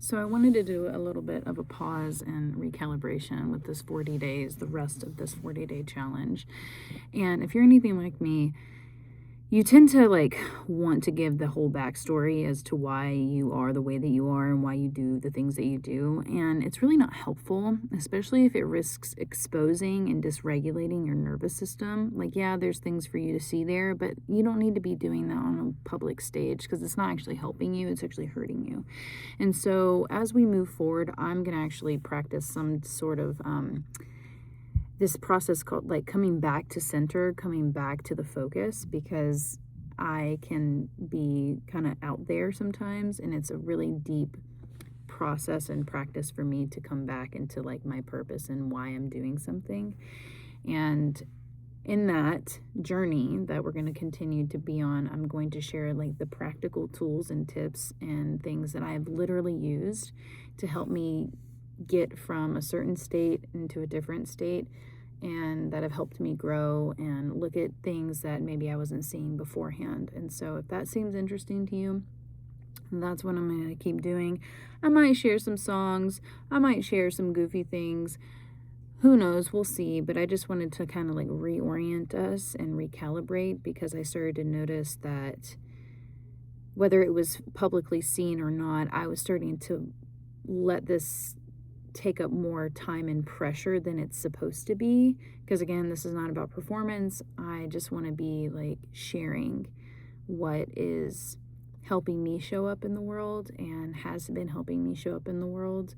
So I wanted to do a little bit of a pause and recalibration with this 40 days, the rest of this 40-day challenge. And if you're anything like me, you tend to want to give the whole backstory as to why you are the way that you are and why you do the things that you do. And it's really not helpful, especially if it risks exposing and dysregulating your nervous system. Yeah, there's things for you to see there, but you don't need to be doing that on a public stage because it's not actually helping you, it's actually hurting you. And so as we move forward, I'm going to actually practice some sort of this process called coming back to center, coming back to the focus, because I can be kind of out there sometimes, and it's a really deep process and practice for me to come back into my purpose and why I'm doing something. And in that journey that we're going to continue to be on, I'm going to share the practical tools and tips and things that I've literally used to help me get from a certain state into a different state, and that have helped me grow and look at things that maybe I wasn't seeing beforehand. And so if that seems interesting to you, that's what I'm going to keep doing. I might share some songs, I might share some goofy things. Who knows? We'll see. But I just wanted to kind of reorient us and recalibrate, because I started to notice that whether it was publicly seen or not, I was starting to let this take up more time and pressure than it's supposed to be. Because again, this is not about performance. I just want to be sharing what is helping me show up in the world and has been helping me show up in the world.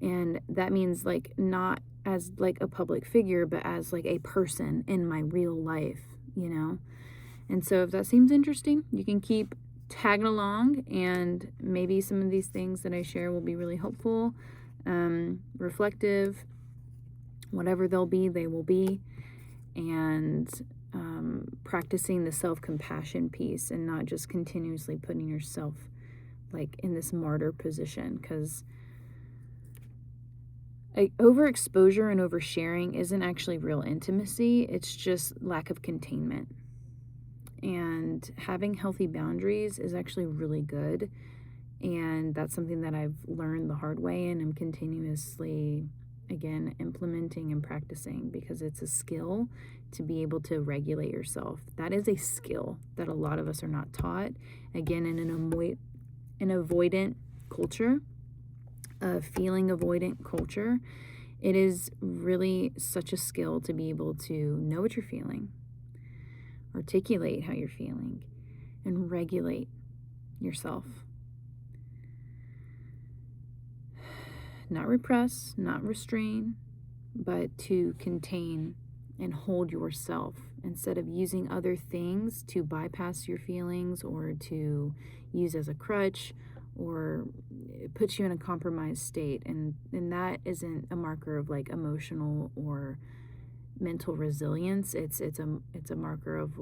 And that means not as a public figure, but as a person in my real life, And so if that seems interesting, you can keep tagging along, and maybe some of these things that I share will be really helpful, reflective, whatever they'll be, they will be. And practicing the self-compassion piece, and not just continuously putting yourself in this martyr position, because overexposure and oversharing isn't actually real intimacy. It's just lack of containment. And having healthy boundaries is actually really good. And that's something that I've learned the hard way, and I'm continuously, again, implementing and practicing, because it's a skill to be able to regulate yourself. That is a skill that a lot of us are not taught. Again, in an avoidant culture, a feeling avoidant culture, it is really such a skill to be able to know what you're feeling, articulate how you're feeling, and regulate yourself. Not repress, not restrain, but to contain and hold yourself, instead of using other things to bypass your feelings or to use as a crutch, or it puts you in a compromised state. And that isn't a marker of emotional or mental resilience. It's a marker of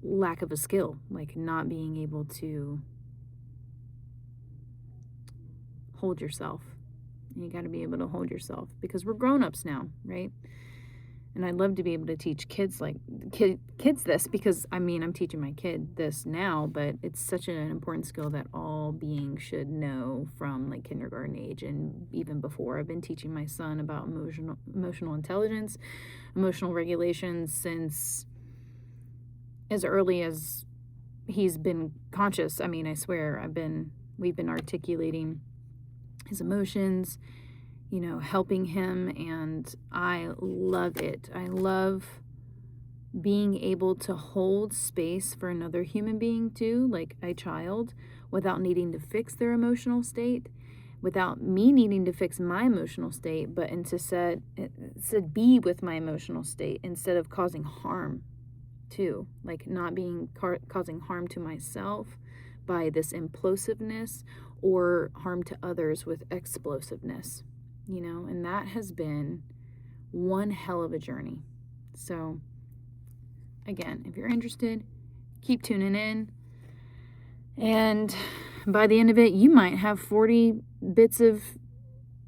lack of a skill, not being able to hold yourself. You got to be able to hold yourself, because we're grown-ups now, right? And I'd love to be able to teach kids kids this, because I'm teaching my kid this now, but it's such an important skill that all beings should know from kindergarten age and even before. I've been teaching my son about emotional intelligence, emotional regulation since as early as he's been conscious. I swear we've been articulating his emotions, helping him, and I love it. I love being able to hold space for another human being too, like a child, without needing to fix their emotional state, without me needing to fix my emotional state, but instead be with my emotional state instead of causing harm too, not being causing harm to myself by this implosiveness, or harm to others with explosiveness, and that has been one hell of a journey. So again, if you're interested, keep tuning in, and by the end of it, you might have 40 bits of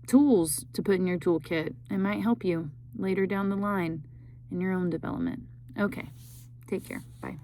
tools to put in your toolkit. It might help you later down the line in your own development. Okay, take care. Bye.